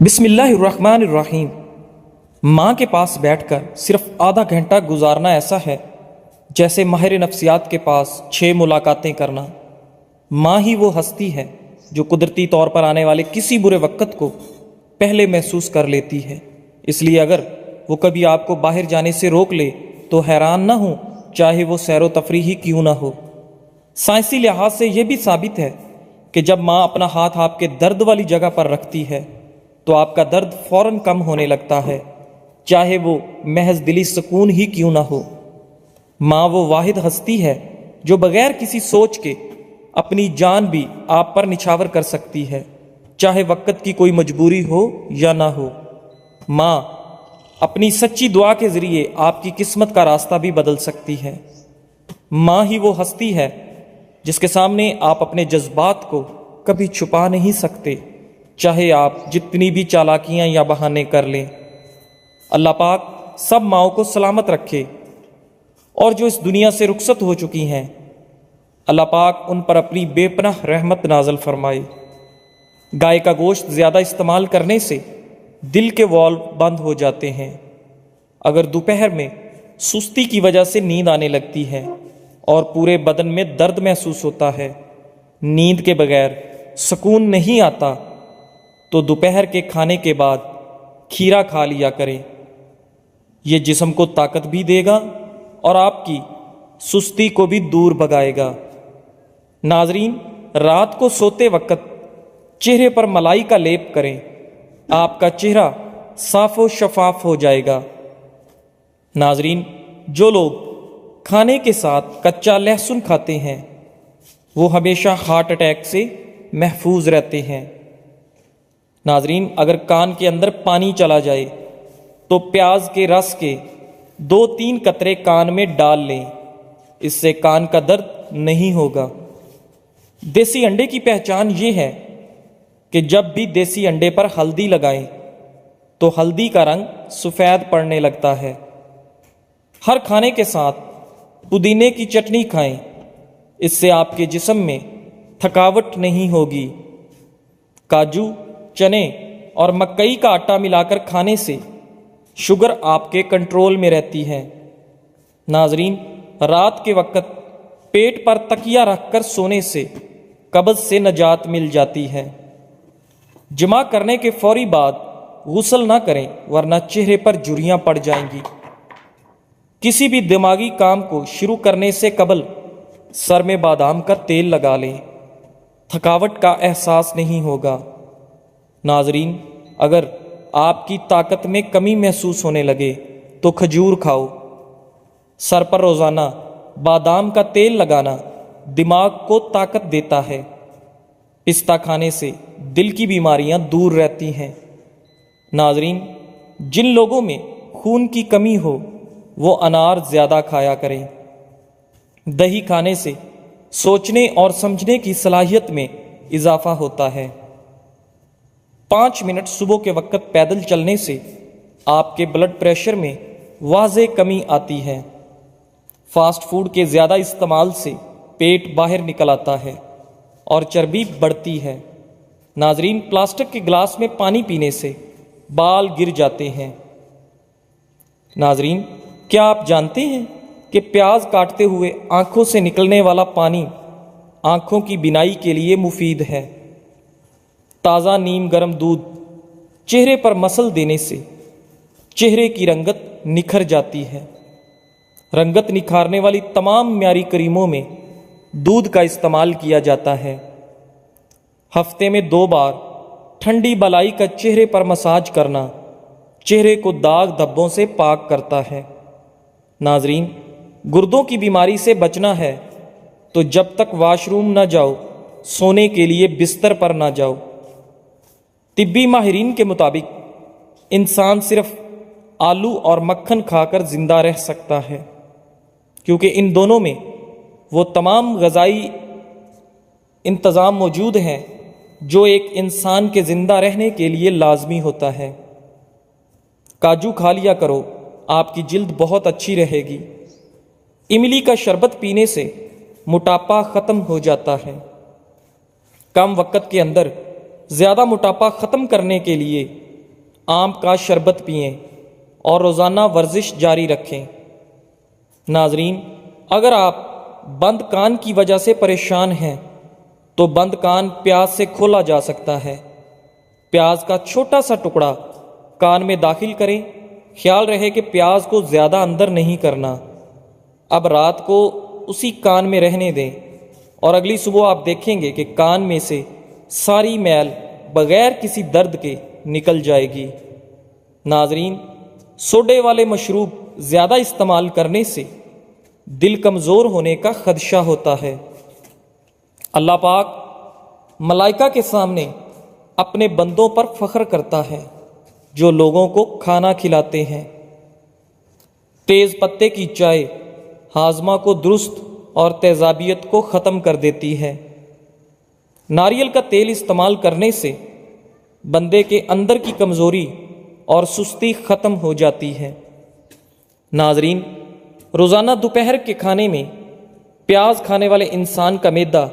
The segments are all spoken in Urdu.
بسم اللہ الرحمن الرحیم۔ ماں کے پاس بیٹھ کر صرف آدھا گھنٹہ گزارنا ایسا ہے جیسے ماہر نفسیات کے پاس 6 ملاقاتیں کرنا۔ ماں ہی وہ ہستی ہے جو قدرتی طور پر آنے والے کسی برے وقت کو پہلے محسوس کر لیتی ہے، اس لیے اگر وہ کبھی آپ کو باہر جانے سے روک لے تو حیران نہ ہو، چاہے وہ سیر و تفریح ہی کیوں نہ ہو۔ سائنسی لحاظ سے یہ بھی ثابت ہے کہ جب ماں اپنا ہاتھ آپ کے درد والی جگہ پر رکھتی ہے تو آپ کا درد فوراً کم ہونے لگتا ہے، چاہے وہ محض دلی سکون ہی کیوں نہ ہو۔ ماں وہ واحد ہستی ہے جو بغیر کسی سوچ کے اپنی جان بھی آپ پر نچھاور کر سکتی ہے، چاہے وقت کی کوئی مجبوری ہو یا نہ ہو۔ ماں اپنی سچی دعا کے ذریعے آپ کی قسمت کا راستہ بھی بدل سکتی ہے۔ ماں ہی وہ ہستی ہے جس کے سامنے آپ اپنے جذبات کو کبھی چھپا نہیں سکتے، چاہے آپ جتنی بھی چالاکیاں یا بہانے کر لیں۔ اللہ پاک سب ماؤں کو سلامت رکھے، اور جو اس دنیا سے رخصت ہو چکی ہیں اللہ پاک ان پر اپنی بے پناہ رحمت نازل فرمائے۔ گائے کا گوشت زیادہ استعمال کرنے سے دل کے والو بند ہو جاتے ہیں۔ اگر دوپہر میں سستی کی وجہ سے نیند آنے لگتی ہے اور پورے بدن میں درد محسوس ہوتا ہے، نیند کے بغیر سکون نہیں آتا، تو دوپہر کے کھانے کے بعد کھیرا کھا لیا کریں۔ یہ جسم کو طاقت بھی دے گا اور آپ کی سستی کو بھی دور بھگائے گا۔ ناظرین، رات کو سوتے وقت چہرے پر ملائی کا لیپ کریں، آپ کا چہرہ صاف و شفاف ہو جائے گا۔ ناظرین، جو لوگ کھانے کے ساتھ کچا لہسن کھاتے ہیں وہ ہمیشہ ہارٹ اٹیک سے محفوظ رہتے ہیں۔ ناظرین، اگر کان کے اندر پانی چلا جائے تو پیاز کے رس کے 2-3 قطرے کان میں ڈال لیں، اس سے کان کا درد نہیں ہوگا۔ دیسی انڈے کی پہچان یہ ہے کہ جب بھی دیسی انڈے پر ہلدی لگائیں تو ہلدی کا رنگ سفید پڑنے لگتا ہے۔ ہر کھانے کے ساتھ پودینے کی چٹنی کھائیں، اس سے آپ کے جسم میں تھکاوٹ نہیں ہوگی۔ کاجو، چنے اور مکئی کا آٹا ملا کر کھانے سے شوگر آپ کے کنٹرول میں رہتی ہے۔ ناظرین، رات کے وقت پیٹ پر تکیہ رکھ کر سونے سے قبض سے نجات مل جاتی ہے۔ جمع کرنے کے فوری بعد غسل نہ کریں ورنہ چہرے پر جھریاں پڑ جائیں گی۔ کسی بھی دماغی کام کو شروع کرنے سے قبل سر میں بادام کا تیل لگا لیں، تھکاوٹ کا احساس نہیں ہوگا۔ ناظرین، اگر آپ کی طاقت میں کمی محسوس ہونے لگے تو کھجور کھاؤ۔ سر پر روزانہ بادام کا تیل لگانا دماغ کو طاقت دیتا ہے۔ پستہ کھانے سے دل کی بیماریاں دور رہتی ہیں۔ ناظرین، جن لوگوں میں خون کی کمی ہو وہ انار زیادہ کھایا کریں۔ دہی کھانے سے سوچنے اور سمجھنے کی صلاحیت میں اضافہ ہوتا ہے۔ 5 منٹ صبح کے وقت پیدل چلنے سے آپ کے بلڈ پریشر میں واضح کمی آتی ہے۔ فاسٹ فوڈ کے زیادہ استعمال سے پیٹ باہر نکل آتا ہے اور چربی بڑھتی ہے۔ ناظرین، پلاسٹک کے گلاس میں پانی پینے سے بال گر جاتے ہیں۔ ناظرین، کیا آپ جانتے ہیں کہ پیاز کاٹتے ہوئے آنکھوں سے نکلنے والا پانی آنکھوں کی بینائی کے لیے مفید ہے؟ تازہ نیم گرم دودھ چہرے پر مسل دینے سے چہرے کی رنگت نکھر جاتی ہے۔ رنگت نکھارنے والی تمام معیاری کریموں میں دودھ کا استعمال کیا جاتا ہے۔ ہفتے میں 2 بار ٹھنڈی بالائی کا چہرے پر مساج کرنا چہرے کو داغ دھبوں سے پاک کرتا ہے۔ ناظرین، گردوں کی بیماری سے بچنا ہے تو جب تک واش روم نہ جاؤ سونے کے لیے بستر پر نہ جاؤ۔ طبی ماہرین کے مطابق انسان صرف آلو اور مکھن کھا کر زندہ رہ سکتا ہے، کیونکہ ان دونوں میں وہ تمام غذائی انتظام موجود ہیں جو ایک انسان کے زندہ رہنے کے لیے لازمی ہوتا ہے۔ کاجو کھا لیا کرو، آپ کی جلد بہت اچھی رہے گی۔ املی کا شربت پینے سے موٹاپا ختم ہو جاتا ہے۔ کم وقت کے اندر زیادہ موٹاپا ختم کرنے کے لیے آم کا شربت پئیں اور روزانہ ورزش جاری رکھیں۔ ناظرین، اگر آپ بند کان کی وجہ سے پریشان ہیں تو بند کان پیاز سے کھولا جا سکتا ہے۔ پیاز کا چھوٹا سا ٹکڑا کان میں داخل کریں، خیال رہے کہ پیاز کو زیادہ اندر نہیں کرنا۔ اب رات کو اسی کان میں رہنے دیں اور اگلی صبح آپ دیکھیں گے کہ کان میں سے ساری میل بغیر کسی درد کے نکل جائے گی۔ ناظرین، سوڈے والے مشروب زیادہ استعمال کرنے سے دل کمزور ہونے کا خدشہ ہوتا ہے۔ اللہ پاک ملائکہ کے سامنے اپنے بندوں پر فخر کرتا ہے جو لوگوں کو کھانا کھلاتے ہیں۔ تیز پتے کی چائے ہاضمہ کو درست اور تیزابیت کو ختم کر دیتی ہے۔ ناریل کا تیل استعمال کرنے سے بندے کے اندر کی کمزوری اور سستی ختم ہو جاتی ہے۔ ناظرین، روزانہ دوپہر کے کھانے میں پیاز کھانے والے انسان کا معدہ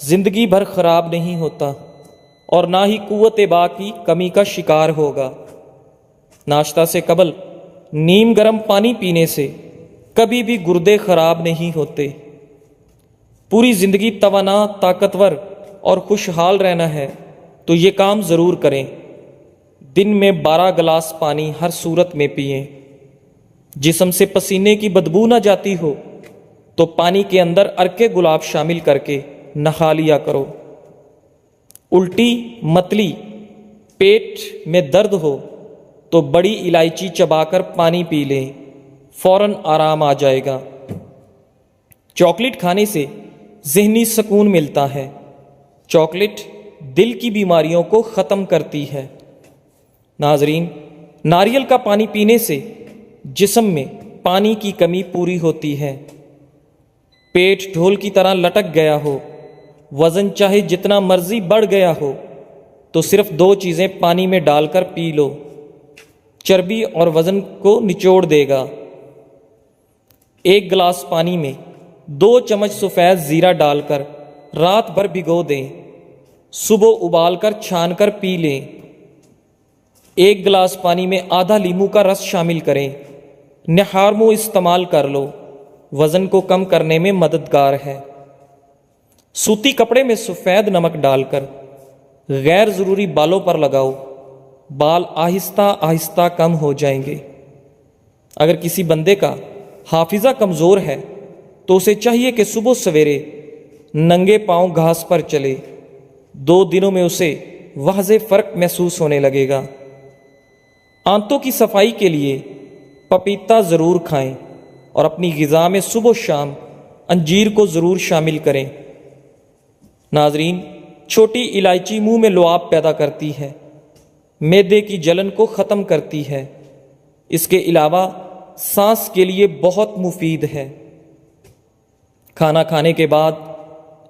زندگی بھر خراب نہیں ہوتا اور نہ ہی قوت با کی کمی کا شکار ہوگا۔ ناشتہ سے قبل نیم گرم پانی پینے سے کبھی بھی گردے خراب نہیں ہوتے۔ پوری زندگی توانا، طاقتور اور خوشحال رہنا ہے تو یہ کام ضرور کریں۔ دن میں 12 گلاس پانی ہر صورت میں پئیں۔ جسم سے پسینے کی بدبو نہ جاتی ہو تو پانی کے اندر عرق گلاب شامل کر کے نہا لیا کرو۔ الٹی، متلی، پیٹ میں درد ہو تو بڑی الائچی چبا کر پانی پی لیں، فوراً آرام آ جائے گا۔ چاکلیٹ کھانے سے ذہنی سکون ملتا ہے۔ چاکلیٹ دل کی بیماریوں کو ختم کرتی ہے۔ ناظرین، ناریل کا پانی پینے سے جسم میں پانی کی کمی پوری ہوتی ہے۔ پیٹ ڈھول کی طرح لٹک گیا ہو، وزن چاہے جتنا مرضی بڑھ گیا ہو تو صرف 2 چیزیں پانی میں ڈال کر پی لو، چربی اور وزن کو نچوڑ دے گا۔ 1 گلاس پانی میں 2 چمچ سفید زیرہ ڈال کر رات بھر بھگو دیں، صبح ابال کر چھان کر پی لیں۔ 1 گلاس پانی میں آدھا لیمو کا رس شامل کریں، نہار منہ استعمال کر لو، وزن کو کم کرنے میں مددگار ہے۔ سوتی کپڑے میں سفید نمک ڈال کر غیر ضروری بالوں پر لگاؤ، بال آہستہ آہستہ کم ہو جائیں گے۔ اگر کسی بندے کا حافظہ کمزور ہے تو اسے چاہیے کہ صبح سویرے ننگے پاؤں گھاس پر چلے۔ 2 دنوں میں اسے واضح فرق محسوس ہونے لگے گا۔ آنتوں کی صفائی کے لیے پپیتا ضرور کھائیں اور اپنی غذا میں صبح و شام انجیر کو ضرور شامل کریں۔ ناظرین، چھوٹی الائچی منہ میں لعاب پیدا کرتی ہے، معدے کی جلن کو ختم کرتی ہے۔ اس کے علاوہ سانس کے لیے بہت مفید ہے۔ کھانا کھانے کے بعد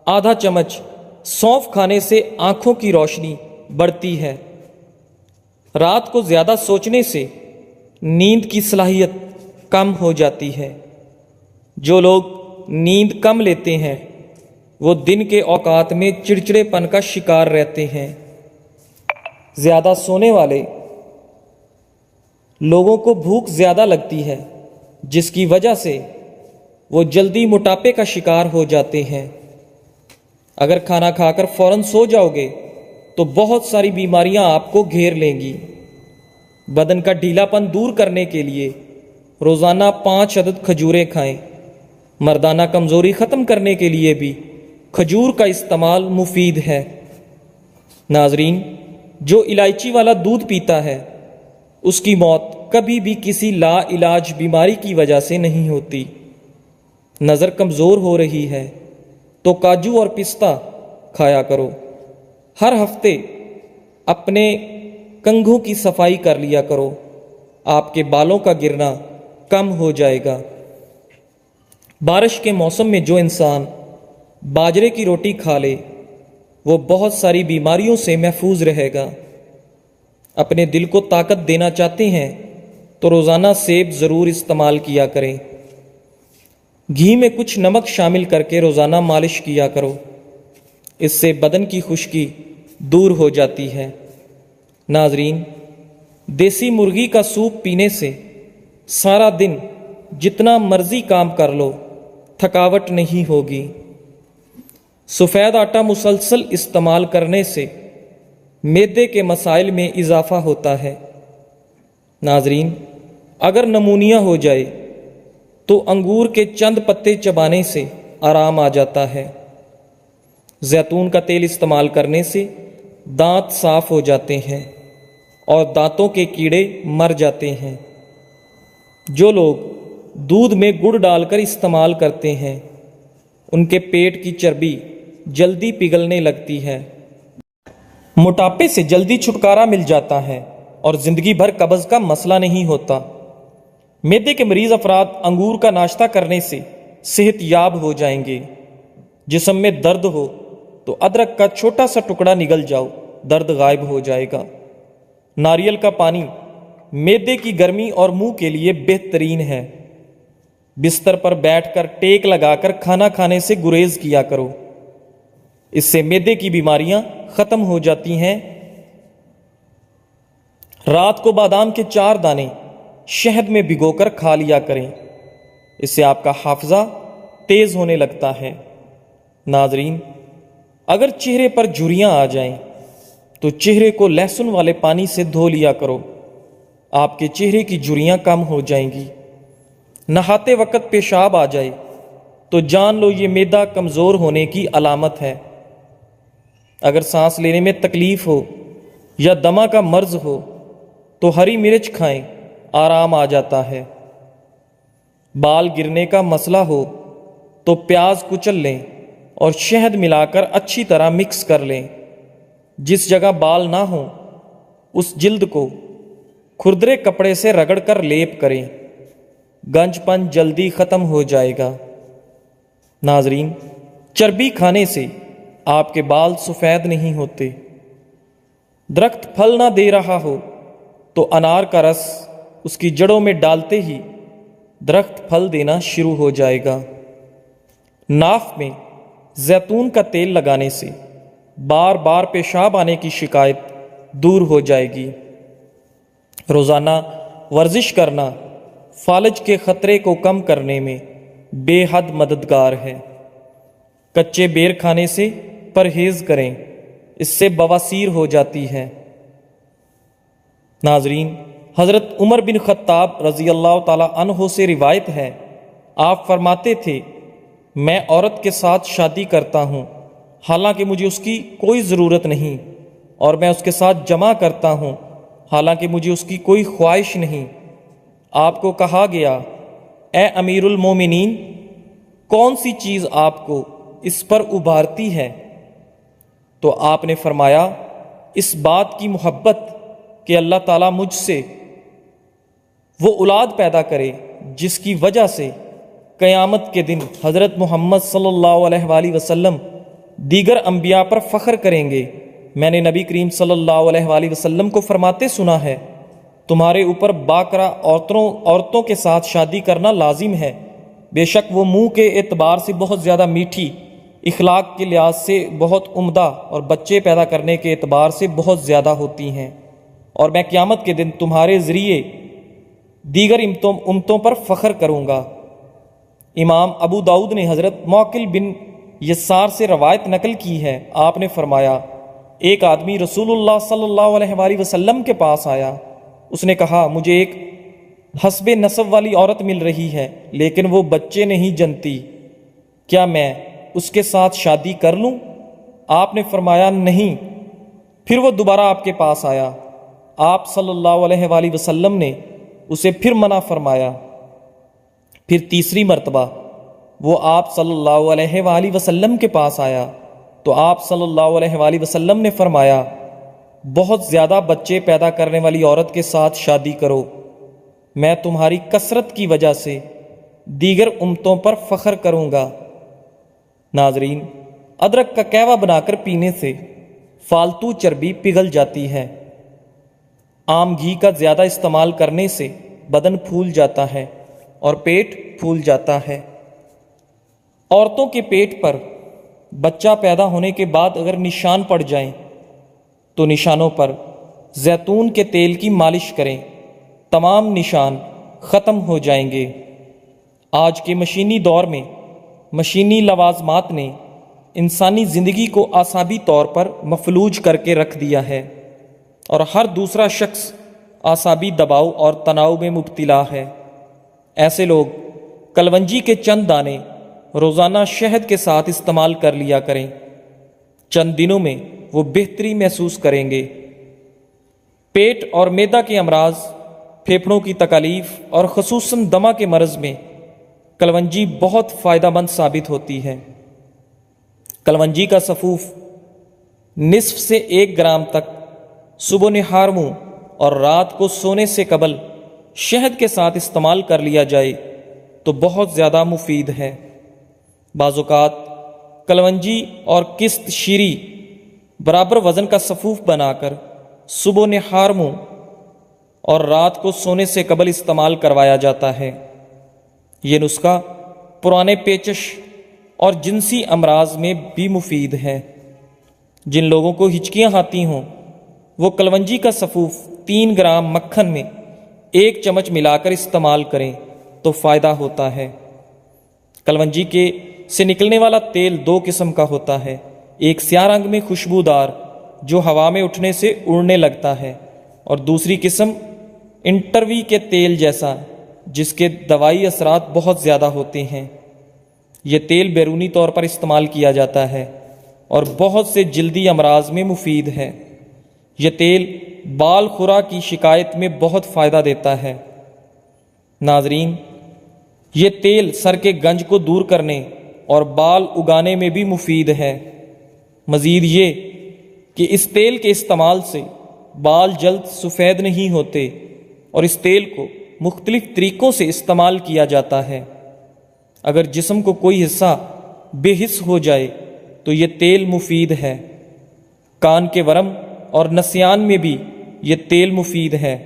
آدھا چمچ سونف کھانے سے آنکھوں کی روشنی بڑھتی ہے۔ رات کو زیادہ سوچنے سے نیند کی صلاحیت کم ہو جاتی ہے۔ جو لوگ نیند کم لیتے ہیں وہ دن کے اوقات میں چڑچڑے پن کا شکار رہتے ہیں۔ زیادہ سونے والے لوگوں کو بھوک زیادہ لگتی ہے، جس کی وجہ سے وہ جلدی موٹاپے کا شکار ہو جاتے ہیں۔ اگر کھانا کھا کر فوراً سو جاؤ گے تو بہت ساری بیماریاں آپ کو گھیر لیں گی۔ بدن کا ڈھیلا پن دور کرنے کے لیے روزانہ 5 عدد کھجوریں کھائیں۔ مردانہ کمزوری ختم کرنے کے لیے بھی کھجور کا استعمال مفید ہے۔ ناظرین، جو الائچی والا دودھ پیتا ہے اس کی موت کبھی بھی کسی لا علاج بیماری کی وجہ سے نہیں ہوتی۔ نظر کمزور ہو رہی ہے تو کاجو اور پستہ کھایا کرو۔ ہر ہفتے اپنے کنگھوں کی صفائی کر لیا کرو، آپ کے بالوں کا گرنا کم ہو جائے گا۔ بارش کے موسم میں جو انسان باجرے کی روٹی کھا لے وہ بہت ساری بیماریوں سے محفوظ رہے گا۔ اپنے دل کو طاقت دینا چاہتے ہیں تو روزانہ سیب ضرور استعمال کیا کریں۔ گھی میں کچھ نمک شامل کر کے روزانہ مالش کیا کرو، اس سے بدن کی خشکی دور ہو جاتی ہے۔ ناظرین، دیسی مرغی کا سوپ پینے سے سارا دن جتنا مرضی کام کر لو تھکاوٹ نہیں ہوگی۔ سفید آٹا مسلسل استعمال کرنے سے معدے کے مسائل میں اضافہ ہوتا ہے۔ ناظرین، اگر نمونیا ہو جائے تو انگور کے چند پتے چبانے سے آرام آ جاتا ہے۔ زیتون کا تیل استعمال کرنے سے دانت صاف ہو جاتے ہیں اور دانتوں کے کیڑے مر جاتے ہیں۔ جو لوگ دودھ میں گڑ ڈال کر استعمال کرتے ہیں ان کے پیٹ کی چربی جلدی پگھلنے لگتی ہے، موٹاپے سے جلدی چھٹکارا مل جاتا ہے اور زندگی بھر قبض کا مسئلہ نہیں ہوتا۔ معدے کے مریض افراد انگور کا ناشتہ کرنے سے صحت یاب ہو جائیں گے۔ جسم میں درد ہو تو ادرک کا چھوٹا سا ٹکڑا نگل جاؤ، درد غائب ہو جائے گا۔ ناریل کا پانی معدے کی گرمی اور منہ کے لیے بہترین ہے۔ بستر پر بیٹھ کر ٹیک لگا کر کھانا کھانے سے گریز کیا کرو، اس سے معدے کی بیماریاں ختم ہو جاتی ہیں۔ رات کو بادام کے 4 دانے شہد میں بھگو کر کھا لیا کریں، اس سے آپ کا حافظہ تیز ہونے لگتا ہے۔ ناظرین، اگر چہرے پر جھریاں آ جائیں تو چہرے کو لہسن والے پانی سے دھو لیا کرو، آپ کے چہرے کی جھریاں کم ہو جائیں گی۔ نہاتے وقت پیشاب آ جائے تو جان لو یہ معدہ کمزور ہونے کی علامت ہے۔ اگر سانس لینے میں تکلیف ہو یا دمہ کا مرض ہو تو ہری مرچ کھائیں، آرام آ جاتا ہے۔ بال گرنے کا مسئلہ ہو تو پیاز کچل لیں اور شہد ملا کر اچھی طرح مکس کر لیں۔ جس جگہ بال نہ ہوں اس جلد کو کھردرے کپڑے سے رگڑ کر لیپ کریں، گنج پن جلدی ختم ہو جائے گا۔ ناظرین، چربی کھانے سے آپ کے بال سفید نہیں ہوتے۔ درخت پھل نہ دے رہا ہو تو انار کا رس اس کی جڑوں میں ڈالتے ہی درخت پھل دینا شروع ہو جائے گا۔ ناف میں زیتون کا تیل لگانے سے بار بار پیشاب آنے کی شکایت دور ہو جائے گی۔ روزانہ ورزش کرنا فالج کے خطرے کو کم کرنے میں بے حد مددگار ہے۔ کچے بیر کھانے سے پرہیز کریں، اس سے بواسیر ہو جاتی ہے۔ ناظرین، حضرت عمر بن خطاب رضی اللہ تعالی عنہ سے روایت ہے، آپ فرماتے تھے، میں عورت کے ساتھ شادی کرتا ہوں حالانکہ مجھے اس کی کوئی ضرورت نہیں، اور میں اس کے ساتھ جمع کرتا ہوں حالانکہ مجھے اس کی کوئی خواہش نہیں۔ آپ کو کہا گیا، اے امیر المومنین، کون سی چیز آپ کو اس پر ابھارتی ہے؟ تو آپ نے فرمایا، اس بات کی محبت کہ اللہ تعالیٰ مجھ سے وہ اولاد پیدا کرے جس کی وجہ سے قیامت کے دن حضرت محمد صلی اللہ علیہ وآلہ وسلم دیگر انبیاء پر فخر کریں گے۔ میں نے نبی کریم صلی اللہ علیہ وآلہ وسلم کو فرماتے سنا ہے، تمہارے اوپر باکرہ عورتوں کے ساتھ شادی کرنا لازم ہے، بے شک وہ منہ کے اعتبار سے بہت زیادہ میٹھی، اخلاق کے لحاظ سے بہت عمدہ اور بچے پیدا کرنے کے اعتبار سے بہت زیادہ ہوتی ہیں، اور میں قیامت کے دن تمہارے ذریعے دیگر امتوں پر فخر کروں گا۔ امام ابو داؤد نے حضرت موکل بن یسار سے روایت نقل کی ہے، آپ نے فرمایا، ایک آدمی رسول اللہ صلی اللہ علیہ وآلہ وسلم کے پاس آیا، اس نے کہا، مجھے ایک حسب نسب والی عورت مل رہی ہے لیکن وہ بچے نہیں جنتی، کیا میں اس کے ساتھ شادی کر لوں؟ آپ نے فرمایا نہیں۔ پھر وہ دوبارہ آپ کے پاس آیا، آپ صلی اللہ علیہ وآلہ وسلم نے اسے پھر منع فرمایا۔ پھر تیسری مرتبہ وہ آپ صلی اللہ علیہ وآلہ وسلم کے پاس آیا تو آپ صلی اللہ علیہ وآلہ وسلم نے فرمایا، بہت زیادہ بچے پیدا کرنے والی عورت کے ساتھ شادی کرو، میں تمہاری کثرت کی وجہ سے دیگر امتوں پر فخر کروں گا۔ ناظرین، ادرک کا قہوہ بنا کر پینے سے فالتو چربی پگھل جاتی ہے۔ عام گھی کا زیادہ استعمال کرنے سے بدن پھول جاتا ہے اور پیٹ پھول جاتا ہے۔ عورتوں کے پیٹ پر بچہ پیدا ہونے کے بعد اگر نشان پڑ جائیں تو نشانوں پر زیتون کے تیل کی مالش کریں، تمام نشان ختم ہو جائیں گے۔ آج کے مشینی دور میں مشینی لوازمات نے انسانی زندگی کو اعصابی طور پر مفلوج کر کے رکھ دیا ہے، اور ہر دوسرا شخص اعصابی دباؤ اور تناؤ میں مبتلا ہے۔ ایسے لوگ کلونجی کے چند دانے روزانہ شہد کے ساتھ استعمال کر لیا کریں، چند دنوں میں وہ بہتری محسوس کریں گے۔ پیٹ اور معدہ کے امراض، پھیپھڑوں کی تکالیف اور خصوصاً دمہ کے مرض میں کلونجی بہت فائدہ مند ثابت ہوتی ہے۔ کلونجی کا سفوف نصف سے 1 گرام تک صبح نہار منہ اور رات کو سونے سے قبل شہد کے ساتھ استعمال کر لیا جائے تو بہت زیادہ مفید ہے۔ بعض اوقات کلونجی اور کست شیری برابر وزن کا سفوف بنا کر صبح نہار منہ اور رات کو سونے سے قبل استعمال کروایا جاتا ہے۔ یہ نسخہ پرانے پیچش اور جنسی امراض میں بھی مفید ہے۔ جن لوگوں کو ہچکیاں آتی ہوں وہ کلونجی کا سفوف 3 گرام مکھن میں 1 چمچ ملا کر استعمال کریں تو فائدہ ہوتا ہے۔ کلونجی سے نکلنے والا تیل 2 قسم کا ہوتا ہے، ایک سیاہ رنگ میں خوشبودار جو ہوا میں اٹھنے سے اڑنے لگتا ہے، اور دوسری قسم انٹروی کے تیل جیسا جس کے دوائی اثرات بہت زیادہ ہوتے ہیں۔ یہ تیل بیرونی طور پر استعمال کیا جاتا ہے اور بہت سے جلدی امراض میں مفید ہے۔ یہ تیل بال خورا کی شکایت میں بہت فائدہ دیتا ہے۔ ناظرین، یہ تیل سر کے گنج کو دور کرنے اور بال اگانے میں بھی مفید ہے۔ مزید یہ کہ اس تیل کے استعمال سے بال جلد سفید نہیں ہوتے، اور اس تیل کو مختلف طریقوں سے استعمال کیا جاتا ہے۔ اگر جسم کو کوئی حصہ بے حس ہو جائے تو یہ تیل مفید ہے۔ کان کے ورم اور نسیان میں بھی یہ تیل مفید ہے۔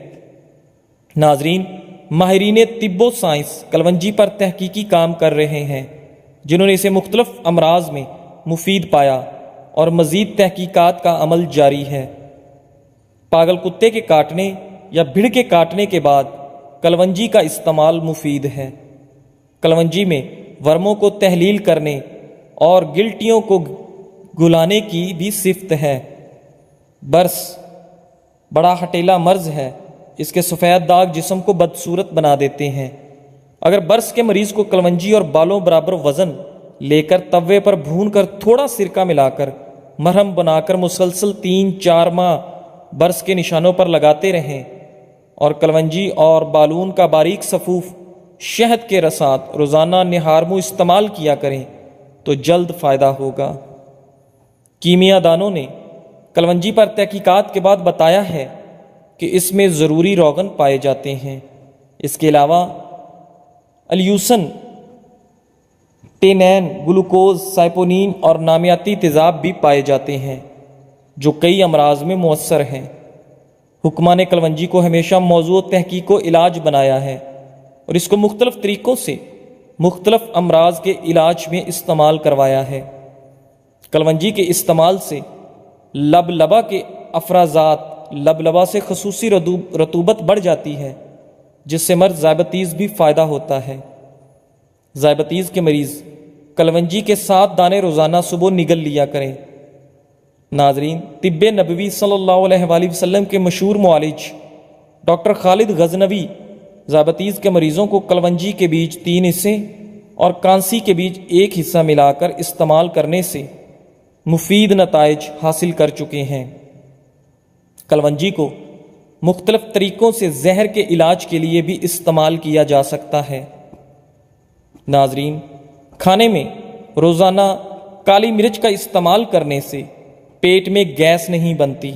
ناظرین، ماہرین طب و سائنس کلونجی پر تحقیقی کام کر رہے ہیں، جنہوں نے اسے مختلف امراض میں مفید پایا، اور مزید تحقیقات کا عمل جاری ہے۔ پاگل کتے کے کاٹنے یا بھیڑ کے کاٹنے کے بعد کلونجی کا استعمال مفید ہے۔ کلونجی میں ورموں کو تحلیل کرنے اور گلٹیوں کو گلانے کی بھی صفت ہے۔ برس بڑا ہٹیلا مرض ہے، اس کے سفید داغ جسم کو بدصورت بنا دیتے ہیں۔ اگر برس کے مریض کو کلونجی اور بالوں برابر وزن لے کر توے پر بھون کر تھوڑا سرکہ ملا کر مرہم بنا کر مسلسل 3-4 ماہ برس کے نشانوں پر لگاتے رہیں، اور کلونجی اور بالون کا باریک سفوف شہد کے رسات روزانہ نہار منہ استعمال کیا کریں تو جلد فائدہ ہوگا۔ کیمیا دانوں نے کلونجی پر تحقیقات کے بعد بتایا ہے کہ اس میں ضروری روغن پائے جاتے ہیں۔ اس کے علاوہ الیوسن، ٹینین، گلوکوز، سائپونین اور نامیاتی تیزاب بھی پائے جاتے ہیں جو کئی امراض میں مؤثر ہیں۔ حکماں نے کلونجی کو ہمیشہ موضوع تحقیق و علاج بنایا ہے، اور اس کو مختلف طریقوں سے مختلف امراض کے علاج میں استعمال کروایا ہے۔ کلونجی کے استعمال سے لبلبہ کے افرازات، لبلبہ سے خصوصی رطوبت بڑھ جاتی ہے، جس سے مرض ذیابیطیز بھی فائدہ ہوتا ہے۔ ذیابیطیز کے مریض کلونجی کے 7 دانے روزانہ صبح نگل لیا کریں۔ ناظرین، طب نبوی صلی اللہ علیہ وآلہ وسلم کے مشہور معالج ڈاکٹر خالد غزنوی ذیابیطیز کے مریضوں کو کلونجی کے بیج 3 حصے اور کانسی کے بیج 1 حصہ ملا کر استعمال کرنے سے مفید نتائج حاصل کر چکے ہیں۔ کلونجی کو مختلف طریقوں سے زہر کے علاج کے لیے بھی استعمال کیا جا سکتا ہے۔ ناظرین، کھانے میں روزانہ کالی مرچ کا استعمال کرنے سے پیٹ میں گیس نہیں بنتی۔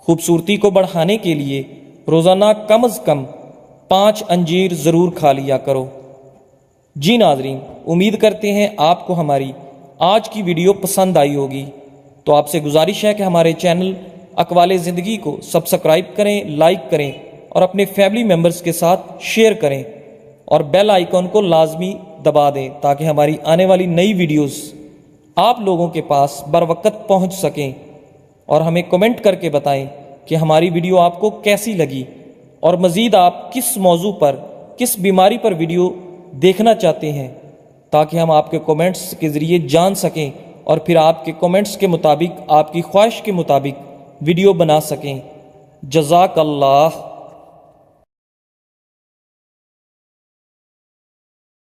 خوبصورتی کو بڑھانے کے لیے روزانہ کم از کم 5 انجیر ضرور کھا لیا کرو۔ جی ناظرین، امید کرتے ہیں آپ کو ہماری آج کی ویڈیو پسند آئی ہوگی، تو آپ سے گزارش ہے کہ ہمارے چینل اقوال زندگی کو سبسکرائب کریں، لائک کریں اور اپنے فیملی ممبرز کے ساتھ شیئر کریں، اور بیل آئیکن کو لازمی دبا دیں تاکہ ہماری آنے والی نئی ویڈیوز آپ لوگوں کے پاس بر وقت پہنچ سکیں، اور ہمیں کمنٹ کر کے بتائیں کہ ہماری ویڈیو آپ کو کیسی لگی اور مزید آپ کس موضوع پر، کس بیماری پر ویڈیو دیکھنا چاہتے ہیں، تاکہ ہم آپ کے کومنٹس کے ذریعے جان سکیں اور پھر آپ کے کومنٹس کے مطابق، آپ کی خواہش کے مطابق ویڈیو بنا سکیں۔ جزاک اللہ۔